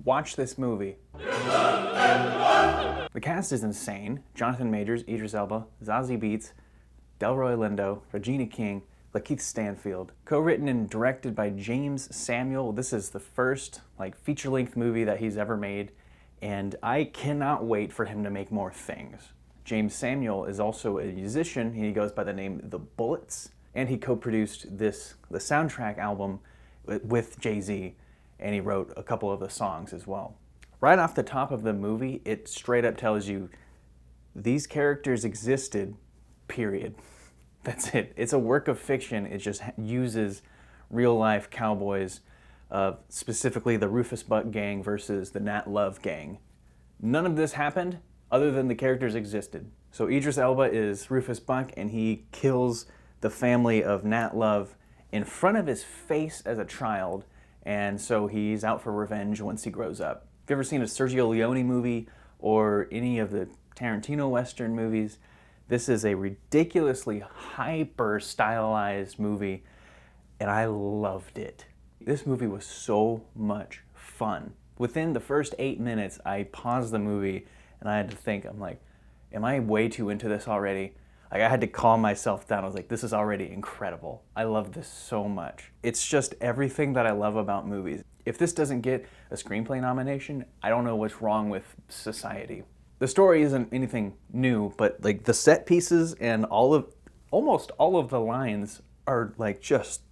watch this movie. The cast is insane. Jonathan Majors, Idris Elba, Zazie Beetz, Delroy Lindo, Regina King, Lakeith Stanfield. Co-written and directed by James Samuel. This is the first feature-length movie that he's ever made, and I cannot wait for him to make more things. James Samuel is also a musician. He goes by the name The Bullets, and he co-produced the soundtrack album with Jay-Z, and he wrote a couple of the songs as well. Right off the top of the movie, it straight up tells you these characters existed, period. That's it. It's a work of fiction. It just uses real-life cowboys, specifically the Rufus Buck gang versus the Nat Love gang. None of this happened other than the characters existed. So Idris Elba is Rufus Buck, and he kills the family of Nat Love in front of his face as a child, and so he's out for revenge once he grows up. If you've ever seen a Sergio Leone movie or any of the Tarantino Western movies, this is a ridiculously hyper-stylized movie, and I loved it. This movie was so much fun. Within the first 8 minutes, I paused the movie, and I had to think, I'm like, am I way too into this already? I had to calm myself down. I was like, this is already incredible. I love this so much. It's just everything that I love about movies. If this doesn't get a screenplay nomination, I don't know what's wrong with society. The story isn't anything new, but the set pieces and almost all of the lines are just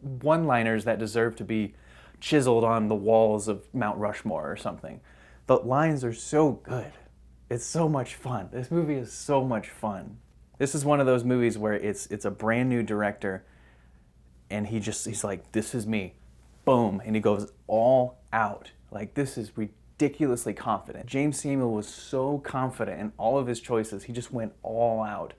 one-liners that deserve to be chiseled on the walls of Mount Rushmore or something. The lines are so good. It's so much fun. This movie is so much fun. This is one of those movies where it's a brand new director, and he's like, this is me. Boom. And he goes all out. This is ridiculously confident. James Samuel was so confident in all of his choices. He just went all out.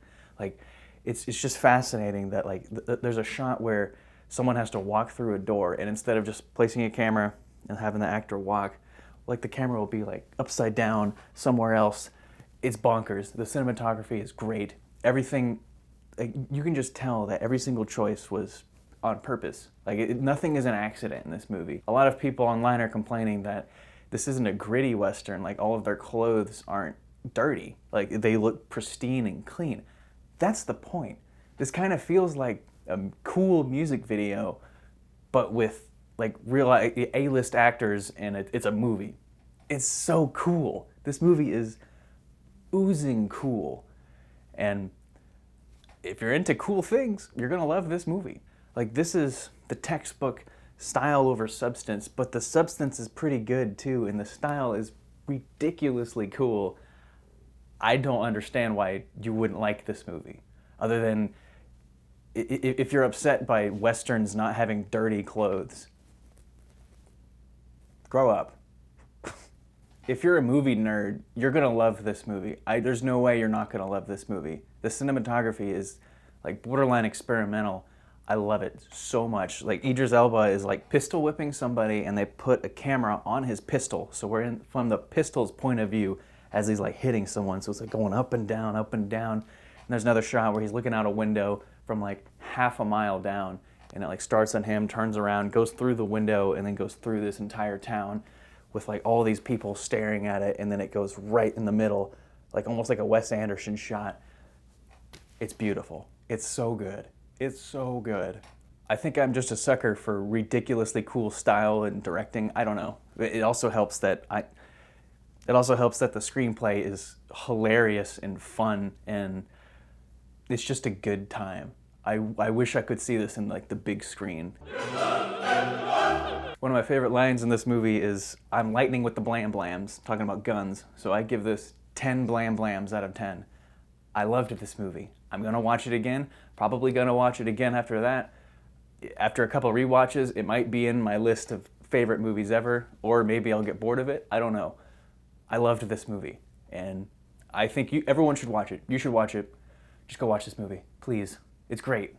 It's just fascinating that there's a shot where someone has to walk through a door, and instead of just placing a camera and having the actor walk, the camera will be upside down somewhere else. It's bonkers. The cinematography is great. Everything, you can just tell that every single choice was on purpose. Nothing is an accident in this movie. A lot of people online are complaining that this isn't a gritty Western, all of their clothes aren't dirty. They look pristine and clean. That's the point. This kind of feels like a cool music video, but with real A-list actors, and it's a movie. It's so cool. This movie is oozing cool. And if you're into cool things, you're gonna love this movie. This is the textbook style over substance, but the substance is pretty good too, and the style is ridiculously cool. I don't understand why you wouldn't like this movie, other than if you're upset by Westerns not having dirty clothes. Grow up. If you're a movie nerd, you're gonna love this movie. There's no way you're not gonna love this movie. The cinematography is borderline experimental. I love it so much. Idris Elba is pistol whipping somebody, and they put a camera on his pistol. So we're from the pistol's point of view as he's hitting someone. So it's going up and down, up and down. And there's another shot where he's looking out a window from half a mile down, and it starts on him, turns around, goes through the window, and then goes through this entire town with all these people staring at it, and then it goes right in the middle, almost like a Wes Anderson shot. It's beautiful. It's so good. It's so good. I think I'm just a sucker for ridiculously cool style and directing. I don't know. It also helps that the screenplay is hilarious and fun, and it's just a good time. I wish I could see this in the big screen. One of my favorite lines in this movie is, "I'm lightning with the blam blams," talking about guns. So I give this 10 blam blams out of 10. I loved this movie. I'm gonna watch it again. Probably gonna watch it again after that. After a couple rewatches, it might be in my list of favorite movies ever, or maybe I'll get bored of it. I don't know. I loved this movie, and I think everyone should watch it. You should watch it. Just go watch this movie, please. It's great.